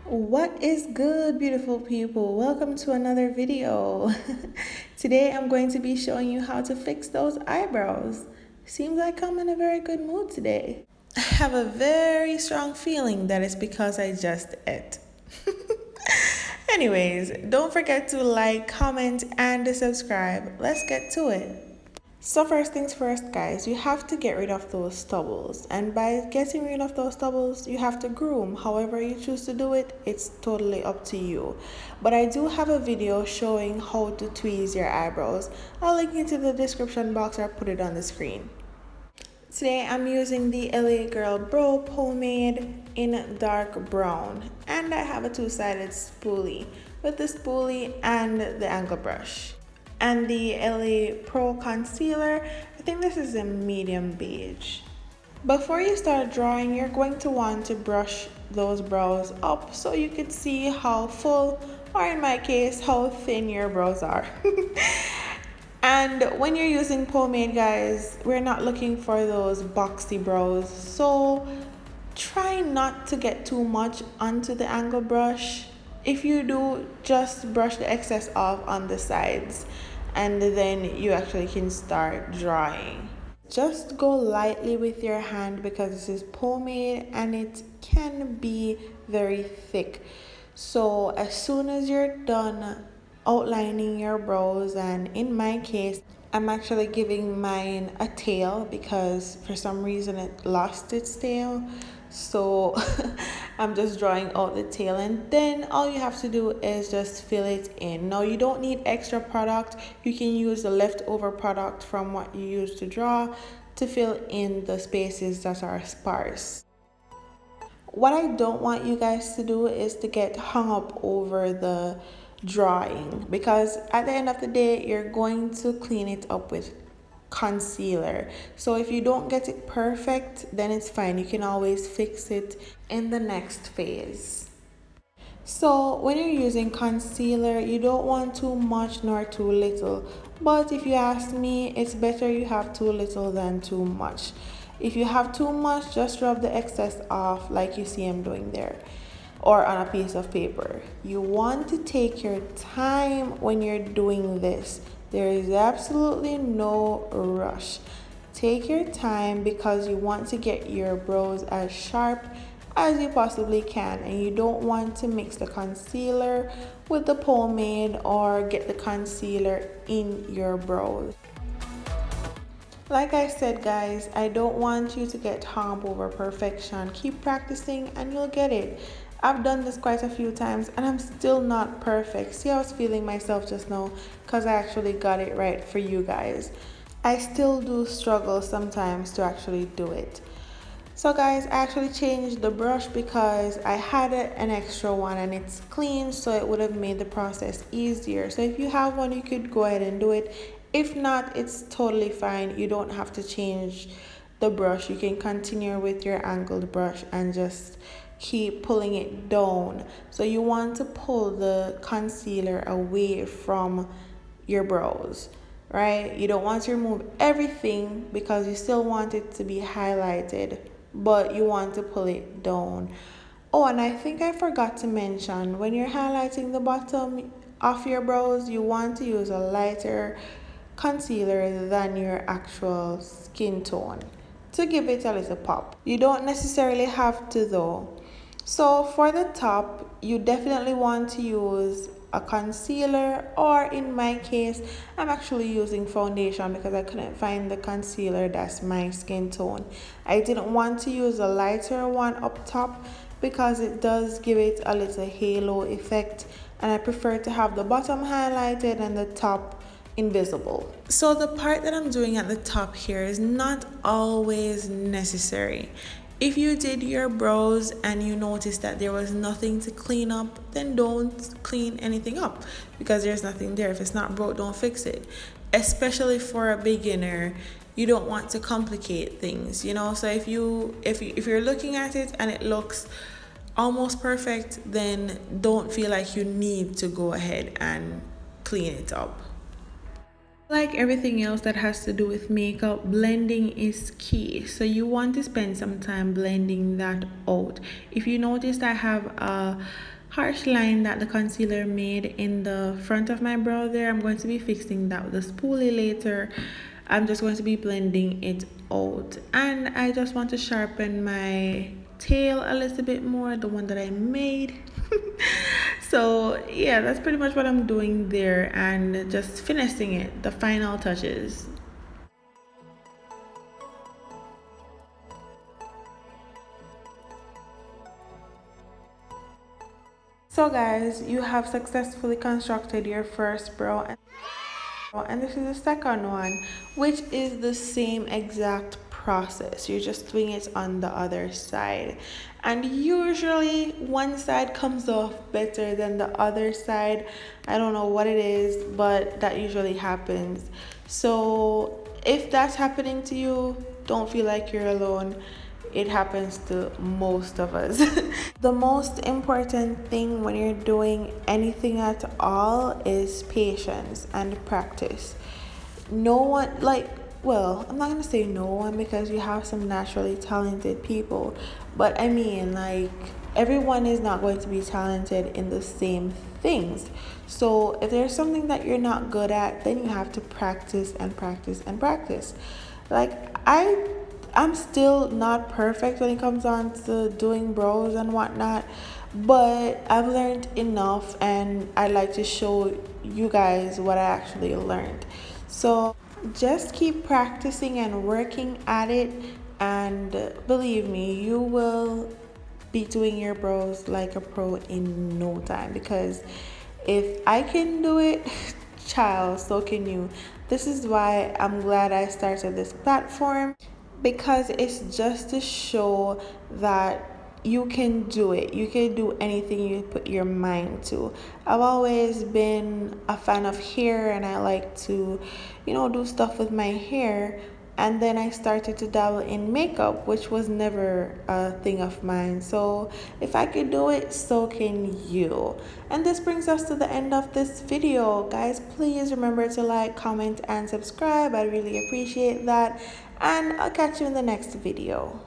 What is good, beautiful people? Welcome to another video. Today I'm going to be showing you how to fix those eyebrows. Seems like I'm in a very good mood today. I have a very strong feeling that it's because I just ate. Anyways, don't forget to like, comment, and subscribe. Let's get to it. So first things first, guys, you have to get rid of those stubbles, and by getting rid of those stubbles you have to groom. However you choose to do it, it's totally up to you, but I do have a video showing how to tweeze your eyebrows. I'll link it to the description box or put it on the screen. Today I'm using the LA Girl Brow Pomade in dark brown, and I have a two-sided spoolie with the spoolie and the angle brush. And the LA Pro Concealer, I think this is a medium beige. Before you start drawing, you're going to want to brush those brows up so you could see how full, or in my case, how thin your brows are. And when you're using pomade, guys, we're not looking for those boxy brows, so try not to get too much onto the angle brush. If you do, just brush the excess off on the sides, and then you actually can start drawing. Just go lightly with your hand because this is pomade and it can be very thick. So as soon as you're done outlining your brows, and in my case I'm actually giving mine a tail because for some reason it lost its tail, so I'm just drawing out the tail, and then all you have to do is just fill it in. Now you don't need extra product, you can use the leftover product from what you used to draw to fill in the spaces that are sparse. What I don't want you guys to do is to get hung up over the drawing, because at the end of the day you're going to clean it up with concealer. So if you don't get it perfect, then it's fine, you can always fix it in the next phase. So when you're using concealer, you don't want too much nor too little, but if you ask me, it's better you have too little than too much. If you have too much, just rub the excess off like you see I'm doing there, or on a piece of paper. You want to take your time when you're doing this. There is absolutely no rush. Take your time because you want to get your brows as sharp as you possibly can, and you don't want to mix the concealer with the pomade or get the concealer in your brows. Like I said, guys, I don't want you to get hung up over perfection. Keep practicing and you'll get it. I've done this quite a few times and I'm still not perfect. See, I was feeling myself just now because I actually got it right for you guys. I still do struggle sometimes to actually do it. So guys, I actually changed the brush because I had an extra one and it's clean, so it would have made the process easier. So if you have one, you could go ahead and do it. If not, it's totally fine. You don't have to change the brush. You can continue with your angled brush and just keep pulling it down. So you want to pull the concealer away from your brows, right? You don't want to remove everything because you still want it to be highlighted, but you want to pull it down. Oh, and I think I forgot to mention, when you're highlighting the bottom of your brows, you want to use a lighter concealer than your actual skin tone to give it a little pop. You don't necessarily have to though. So for the top, you definitely want to use a concealer, or in my case, I'm actually using foundation because I couldn't find the concealer that's my skin tone. I didn't want to use a lighter one up top because it does give it a little halo effect, and I prefer to have the bottom highlighted and the top invisible. So the part that I'm doing at the top here is not always necessary. If you did your brows and you noticed that there was nothing to clean up, then don't clean anything up because there's nothing there. If it's not broke, don't fix it. Especially for a beginner, you don't want to complicate things, you know. So if you're looking at it and it looks almost perfect, then don't feel like you need to go ahead and clean it up. Like everything else that has to do with makeup, blending is key. So you want to spend some time blending that out. If you notice, I have a harsh line that the concealer made in the front of my brow there. I'm going to be fixing that with a spoolie later. I'm just going to be blending it out, and I just want to sharpen my tail a little bit more, the one that I made. So yeah, that's pretty much what I'm doing there, and just finessing it, the final touches. So guys, you have successfully constructed your first brow, and this is the second one, which is the same exact process. You're just doing it on the other side, and usually one side comes off better than the other side. I don't know what it is, but that usually happens. So if that's happening to you, don't feel like you're alone. It happens to most of us. The most important thing when you're doing anything at all is patience and practice. No one, like, well, I'm not gonna say no one because you have some naturally talented people, but I mean, like, everyone is not going to be talented in the same things. So if there's something that you're not good at, then you have to practice and practice and practice. Like, I'm still not perfect when it comes on to doing brows and whatnot, but I've learned enough, and I like to show you guys what I actually learned. So just keep practicing and working at it, and believe me, you will be doing your brows like a pro in no time, because if I can do it, child, so can you. This is why I'm glad I started this platform, because it's just to show that you can do it. You can do anything you put your mind to. I've always been a fan of hair, and I like to, do stuff with my hair. And then I started to dabble in makeup, which was never a thing of mine. So if I could do it, so can you. And this brings us to the end of this video. Guys, please remember to like, comment, and subscribe. I really appreciate that. And I'll catch you in the next video.